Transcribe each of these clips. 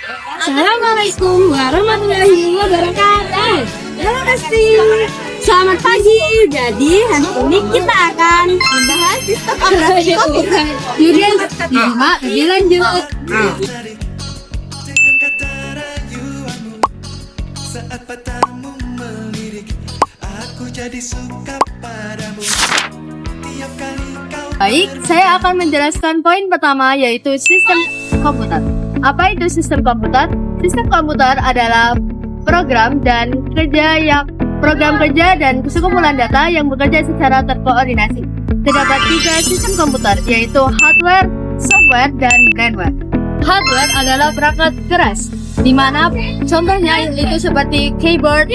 Assalamualaikum warahmatullahi wabarakatuh. Terima kasih. Selamat pagi. Jadi hari ini kita akan membahas sistem operasi komputer. Jadi lanjut. Saat padamu melirik, aku jadi suka padamu. Tiap kali kau Baik, saya akan menjelaskan poin pertama yaitu sistem komputer. Apa itu sistem komputer? Sistem komputer adalah program kerja dan sekumpulan data yang bekerja secara terkoordinasi. Terdapat 3 sistem komputer yaitu hardware, software, dan brainware. Hardware adalah perangkat keras, di mana contohnya itu seperti keyboard,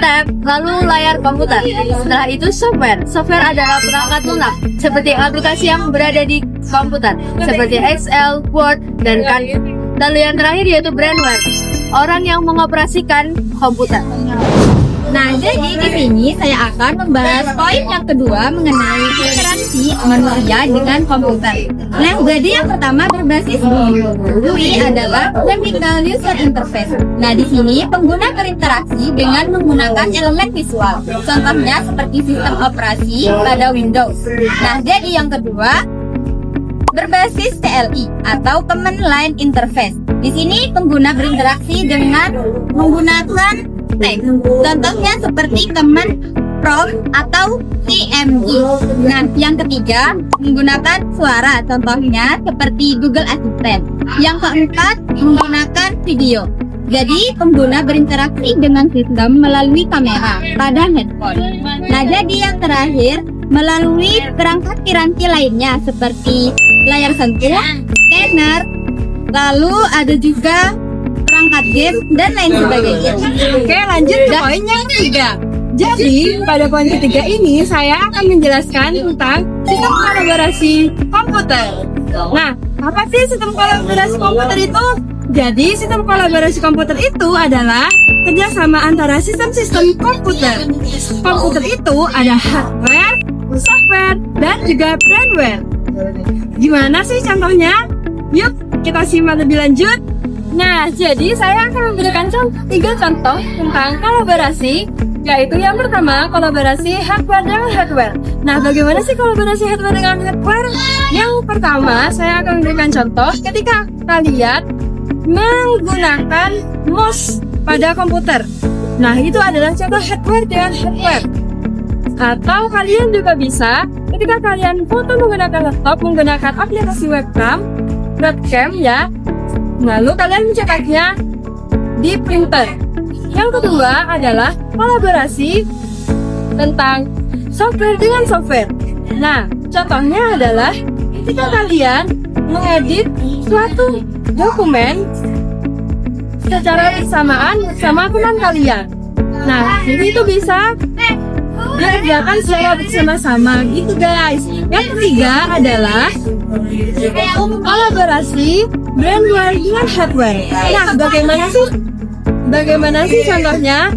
tab, lalu layar komputer. Setelah itu software. Software adalah perangkat lunak, seperti aplikasi yang berada di komputer, seperti Excel, Word, dan Canva. Lalu yang terakhir yaitu brainware, orang yang mengoperasikan komputer. Nah, jadi di sini saya akan membahas poin yang kedua mengenai interaksi manusia dengan komputer. Nah, jadi yang pertama berbasis GUI. GUI adalah Graphical User Interface. Nah, di sini pengguna berinteraksi dengan menggunakan elemen visual. Contohnya seperti sistem operasi pada Windows. Nah, jadi yang kedua berbasis CLI atau Command Line Interface. Di sini pengguna berinteraksi dengan menggunakan teks. Contohnya seperti command prompt atau CMD. Nah, yang ketiga menggunakan suara. Contohnya seperti Google Assistant. Yang keempat menggunakan video. Jadi pengguna berinteraksi dengan sistem melalui kamera pada handphone. Nah, jadi yang terakhir melalui perangkat piranti lainnya seperti layar sentuh, scanner, lalu ada juga perangkat game dan lain sebagainya. Oke, lanjut ke poin yang ketiga. Jadi, pada poin ketiga ini saya akan menjelaskan tentang sistem kolaborasi komputer. Nah, apa sih sistem kolaborasi komputer itu? Jadi, sistem kolaborasi komputer itu adalah kerjasama antara sistem-sistem komputer. Komputer itu ada hardware, software, dan juga brainware. Gimana sih contohnya? Yuk, kita simak lebih lanjut. Nah, jadi saya akan memberikan 3 contoh tentang kolaborasi, yaitu yang pertama, kolaborasi hardware dengan hardware. Nah, bagaimana sih kolaborasi hardware dengan hardware? Yang pertama, saya akan memberikan contoh ketika kalian menggunakan mouse pada komputer. Nah, itu adalah contoh hardware dengan hardware. Atau kalian juga bisa ketika kalian foto menggunakan laptop, menggunakan aplikasi webcam ya, lalu kalian mencetaknya di printer. Yang kedua adalah kolaborasi tentang software dengan software. Nah, contohnya adalah ketika kalian mengedit suatu dokumen secara bersamaan bersama teman kalian. Nah, jadi itu bisa dikerjakan secara bersama-sama gitu guys. Yang ketiga adalah kolaborasi brainware dengan hardware. Nah, bagaimana sih contohnya?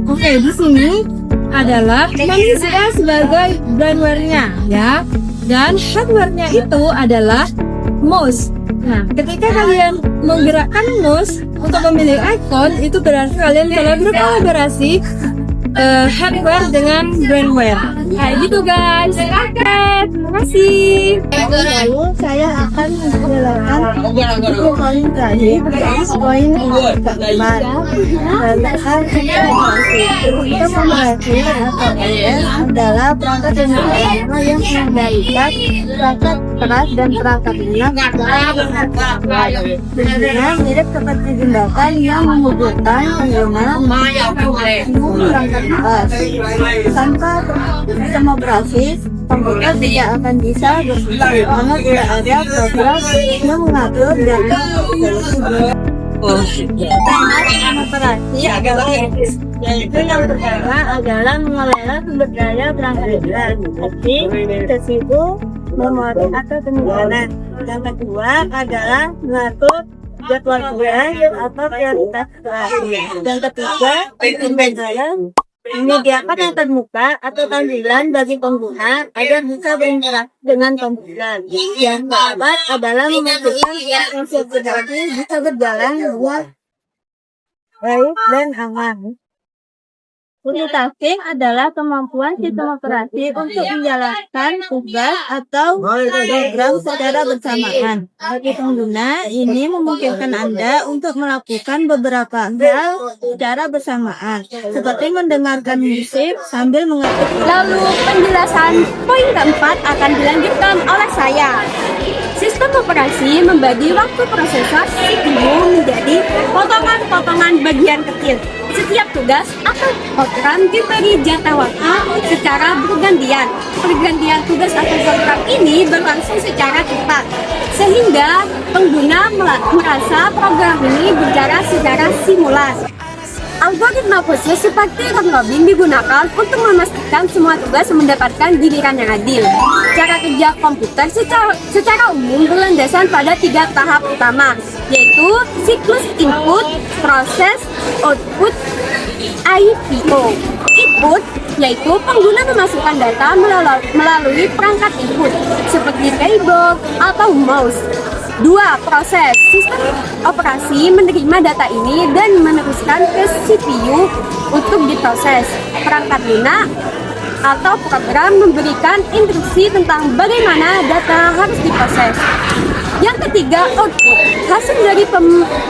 Oke, di sini adalah manusia sebagai brainware-nya ya. Dan hardware-nya itu adalah mouse. Nah, ketika kalian menggerakkan mouse untuk memilih icon, itu berarti kalian telah berkolaborasi hardware dengan brainware. Kayak gitu guys. Oke, terima kasih. Lalu saya akan menjelaskan poin terakhir, poin keempat tentang integrasi. Untuk membahasnya adalah perangkat yang mengendalikan perangkat keras dan perangkat lunak. Sebenarnya mirip seperti jembatan yang menghubungkan pengguna perangkat keras. Tanpa sistem operasi komputer tidak akan bisa berfungsi karena tidak ada program yang mengatur dan sistem operasi adalah yaitu yang pertama adalah mengelola sumber daya perangkat keras seperti residu, memori atau penyimpanan. Yang kedua adalah mengatur jadwal tugas atau prioritas kelas. Yang ketiga, pengendalian Menyediakan yang terbuka atau tampilan bagi pengguna agar bisa berinteraksi dengan komputer. Yang keempat adalah memastikan aplikasi bisa berjalan dengan baik dan aman. Multitasking adalah kemampuan sistem operasi untuk menjalankan tugas atau program secara bersamaan. Bagi pengguna, ini memungkinkan Anda untuk melakukan beberapa hal secara bersamaan, seperti mendengarkan musik sambil mengetik. Lalu penjelasan poin keempat akan dilanjutkan oleh saya. Sistem operasi membagi waktu prosesor CPU menjadi potongan-potongan bagian kecil. Setiap tugas atau program diberi jatah waktu secara bergantian. Pergantian tugas atau program ini berlangsung secara cepat, sehingga pengguna merasa program ini berjalan secara simulan. Algoritma khusus seperti round robin digunakan untuk memastikan semua tugas mendapatkan giliran yang adil. Cara kerja komputer secara umum berlandasan pada 3 tahap utama, yaitu siklus input, proses, output, IPO. Input yaitu pengguna memasukkan data melalui perangkat input seperti keyboard atau mouse. 2. Proses. Sistem operasi menerima data ini dan meneruskan ke CPU untuk diproses. Perangkat lunak atau program memberikan instruksi tentang bagaimana data harus diproses. Yang ketiga, output. Hasil dari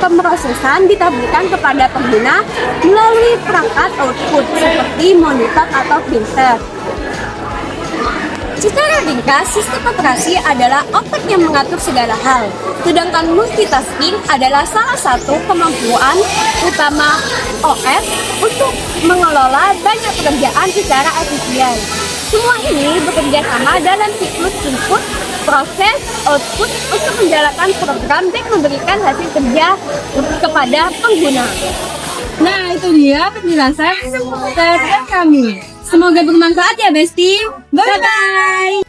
pemrosesan ditampilkan kepada pengguna melalui perangkat output seperti monitor atau printer. Secara ringkas, sistem operasi adalah otak yang mengatur segala hal, sedangkan multitasking adalah salah satu kemampuan utama OS untuk mengelola banyak pekerjaan secara efisien. Semua ini bekerja sama dalam siklus input, proses, output untuk menjalankan program dan memberikan hasil kerja kepada pengguna. Nah, itu dia penjelasan sistem komputer dari kami. Semoga bermanfaat ya Besti. Bye-bye.